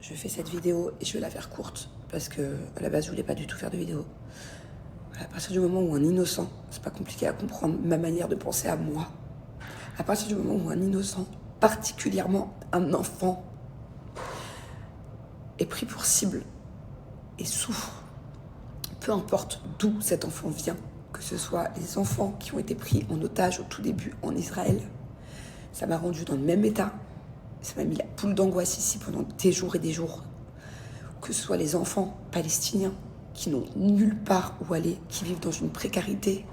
je fais cette vidéo et je vais la faire courte parce que à la base je voulais pas du tout faire de vidéo. À partir du moment où un innocent, c'est pas compliqué à comprendre ma manière de penser à moi. À partir du moment où un innocent, particulièrement un enfant, est pris pour cible et souffre, peu importe d'où cet enfant vient, que ce soit les enfants qui ont été pris en otage au tout début en Israël, ça m'a rendu dans le même état. Ça m'a mis la boule d'angoisse ici pendant des jours et des jours. Que ce soit les enfants palestiniens qui n'ont nulle part où aller, qui vivent dans une précarité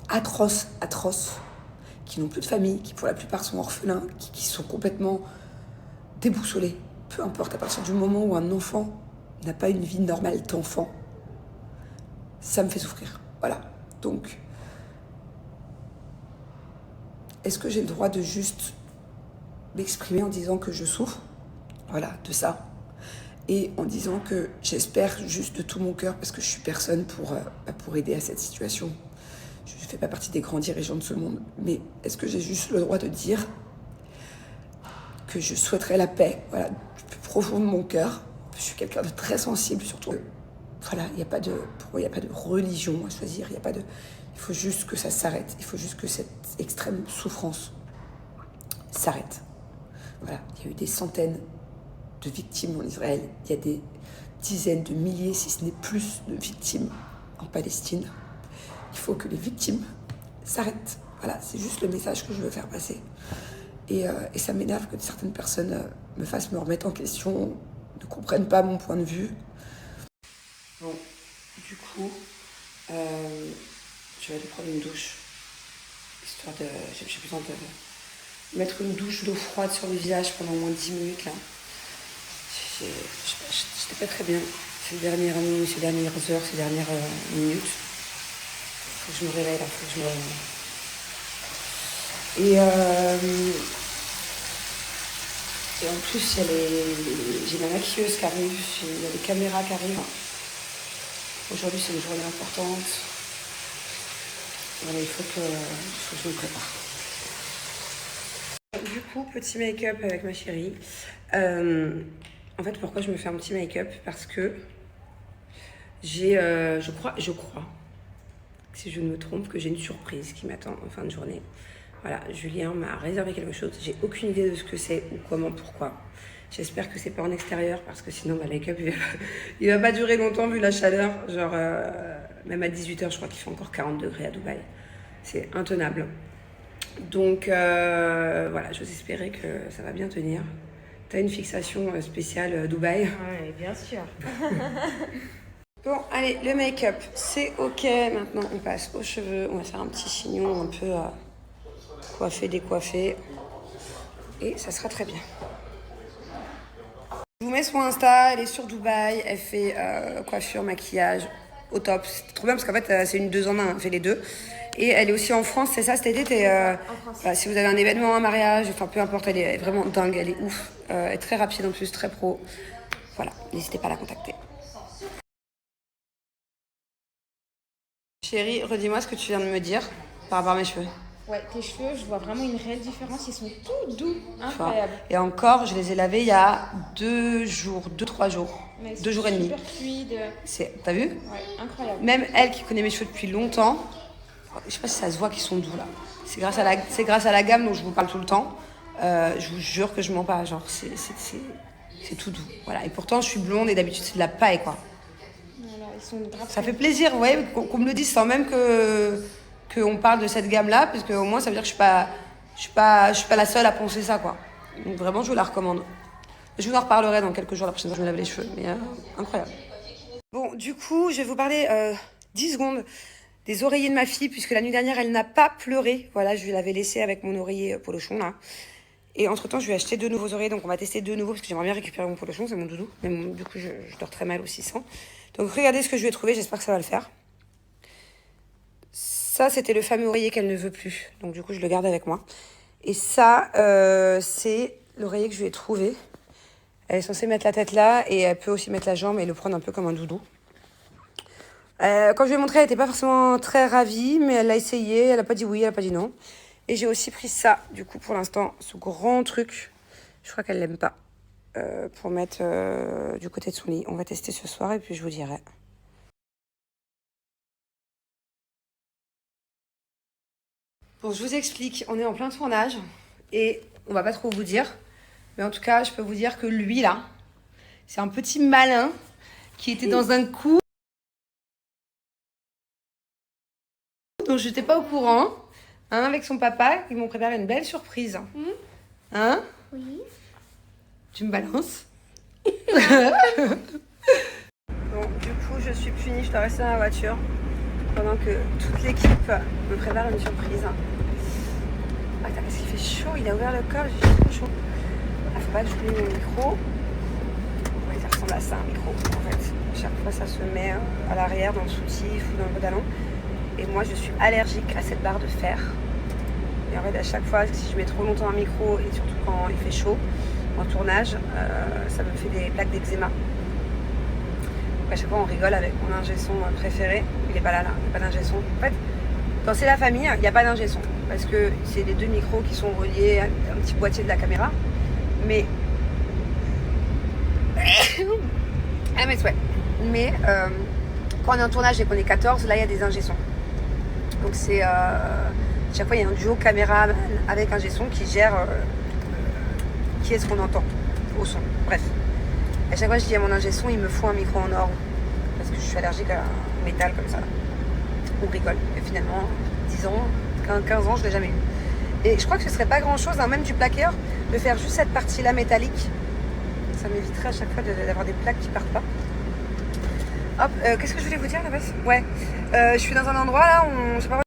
atroce, qui n'ont plus de famille, qui pour la plupart sont orphelins, qui sont complètement déboussolés. Peu importe, à partir du moment où un enfant n'a pas une vie normale d'enfant, ça me fait souffrir. Voilà. Donc, est-ce que j'ai le droit de juste m'exprimer en disant que je souffre, voilà, de ça, et en disant que j'espère juste de tout mon cœur, parce que je suis personne pour aider à cette situation. Je ne fais pas partie des grands dirigeants de ce monde, mais est-ce que j'ai juste le droit de dire que je souhaiterais la paix, voilà, du plus profond de mon cœur. Je suis quelqu'un de très sensible, surtout. Voilà, pour moi, il n'y a pas de religion à choisir, il faut juste que ça s'arrête, il faut juste que cette extrême souffrance s'arrête. Voilà, il y a eu des centaines de victimes en Israël, il y a des dizaines de milliers, si ce n'est plus, de victimes en Palestine. Il faut que les victimes s'arrêtent. Voilà, c'est juste le message que je veux faire passer. Et ça m'énerve que certaines personnes me fassent me remettre en question, ne comprennent pas mon point de vue. Bon, du coup, je vais aller prendre une douche, histoire de... J'ai besoin de mettre une douche d'eau froide sur le visage pendant au moins 10 minutes, là. J'étais pas très bien ces dernières heures, ces dernières minutes. Faut que je me réveille, là, faut que je me... Et en plus, j'ai ma maquilleuse qui arrive, il y a des caméras qui arrivent. Aujourd'hui, c'est une journée importante. Voilà, il faut que je me prépare. Du coup, petit make-up avec ma chérie. En fait, pourquoi je me fais un petit make-up? Parce que je crois, si je ne me trompe, que j'ai une surprise qui m'attend en fin de journée. Voilà, Julien m'a réservé quelque chose. J'ai aucune idée de ce que c'est ou comment, pourquoi. J'espère que c'est pas en extérieur parce que sinon, ma make-up, il va pas durer longtemps vu la chaleur. Genre, même à 18h, je crois qu'il fait encore 40 degrés à Dubaï. C'est intenable. Donc, voilà, j'ose espérer que ça va bien tenir. T'as une fixation spéciale Dubaï? Oui, bien sûr. Bon, allez, le make-up, c'est ok. Maintenant, on passe aux cheveux. On va faire un petit chignon un peu coiffé, décoiffé. Et ça sera très bien. Je vous mets son Insta, elle est sur Dubaï. Elle fait coiffure, maquillage, au top. C'est trop bien parce qu'en fait, c'est une 2 en 1, elle fait les deux. Et elle est aussi en France, c'est ça, cet été, en France. si vous avez un événement, un mariage, enfin peu importe, elle est vraiment dingue, elle est ouf. Elle est très rapide en plus, très pro. Voilà, n'hésitez pas à la contacter. Chérie, redis-moi ce que tu viens de me dire par rapport à mes cheveux. Ouais, tes cheveux, je vois vraiment une réelle différence. Ils sont tout doux, incroyable. Et encore, je les ai lavés il y a 3 jours. Mais 2 jours et demi. Super fluide. T'as vu? Ouais, incroyable. Même elle qui connaît mes cheveux depuis longtemps, je sais pas si ça se voit qu'ils sont doux là. C'est grâce à la gamme dont je vous parle tout le temps. Je vous jure que je mens pas. Genre, c'est tout doux. Voilà. Et pourtant, je suis blonde et d'habitude, c'est de la paille, quoi. Voilà, ils sont drapés. Ça fait plaisir, vous voyez, qu'on me le dise sans même qu'on parle de cette gamme-là, parce qu'au moins, ça veut dire que je suis pas la seule à penser ça, quoi. Donc vraiment, je vous la recommande. Je vous en reparlerai dans quelques jours, la prochaine fois que je me lave les cheveux. Mais incroyable. Bon, du coup, je vais vous parler 10 secondes des oreillers de ma fille, puisque la nuit dernière, elle n'a pas pleuré. Voilà, je l'avais laissé avec mon oreiller polochon, là. Et entre-temps, je lui ai acheté 2 nouveaux oreillers, donc on va tester 2 nouveaux, parce que j'aimerais bien récupérer mon polochon, c'est mon doudou. Mais du coup, je dors très mal aussi sans. Donc regardez ce que je lui ai trouvé, j'espère que ça va le faire. Ça, c'était le fameux oreiller qu'elle ne veut plus. Donc du coup, je le garde avec moi. Et ça, c'est l'oreiller que je lui ai trouvé. Elle est censée mettre la tête là, et elle peut aussi mettre la jambe et le prendre un peu comme un doudou. Quand je lui ai montré, elle n'était pas forcément très ravie, mais elle l'a essayé, elle n'a pas dit oui, elle n'a pas dit non. Et j'ai aussi pris ça, du coup, pour l'instant, ce grand truc. Je crois qu'elle l'aime pas. Pour mettre du côté de son lit. On va tester ce soir et puis je vous dirai. Bon, je vous explique. On est en plein tournage et on va pas trop vous dire. Mais en tout cas, je peux vous dire que lui, là, c'est un petit malin qui était dans un coup dont je n'étais pas au courant. Hein, avec son papa, ils m'ont préparé une belle surprise. Hein? Oui. Tu me balances? Bon, du coup, je suis punie, je dois rester dans la voiture pendant que toute l'équipe me prépare une surprise. Attends, parce qu'il fait chaud, il a ouvert le coffre, j'ai trop chaud. Ah, faut pas que j'oublie mon micro. Ouais, ça ressemble à ça, un micro, en fait. Chaque fois, ça se met à l'arrière, dans le soutif ou dans le pantalon. Et moi, je suis allergique à cette barre de fer. Et en fait, à chaque fois, si je mets trop longtemps un micro, et surtout quand il fait chaud, en tournage, ça me fait des plaques d'eczéma. Donc à chaque fois, on rigole avec mon ingé son préféré. Il est pas là, il n'y a pas d'ingé son. En fait, quand c'est la famille, il n'y a pas d'ingé son. Parce que c'est les deux micros qui sont reliés à un petit boîtier de la caméra. Mais... ah, mais ouais. Mais quand on est en tournage et qu'on est 14, là, il y a des ingé sons. Donc c'est... chaque fois, il y a un duo caméra avec ingé son qui gère... qui est-ce qu'on entend au son. Bref. À chaque fois, je dis à mon ingé son, il me faut un micro en or. Parce que je suis allergique à un métal comme ça. On rigole. Et finalement, 10 ans, 15 ans, je ne l'ai jamais eu. Et je crois que ce serait pas grand-chose, hein, même du plaqueur, de faire juste cette partie-là métallique. Ça m'éviterait à chaque fois d'avoir des plaques qui partent pas. Hop, qu'est-ce que je voulais vous dire, la base? Ouais. Je suis dans un endroit là où je sais pas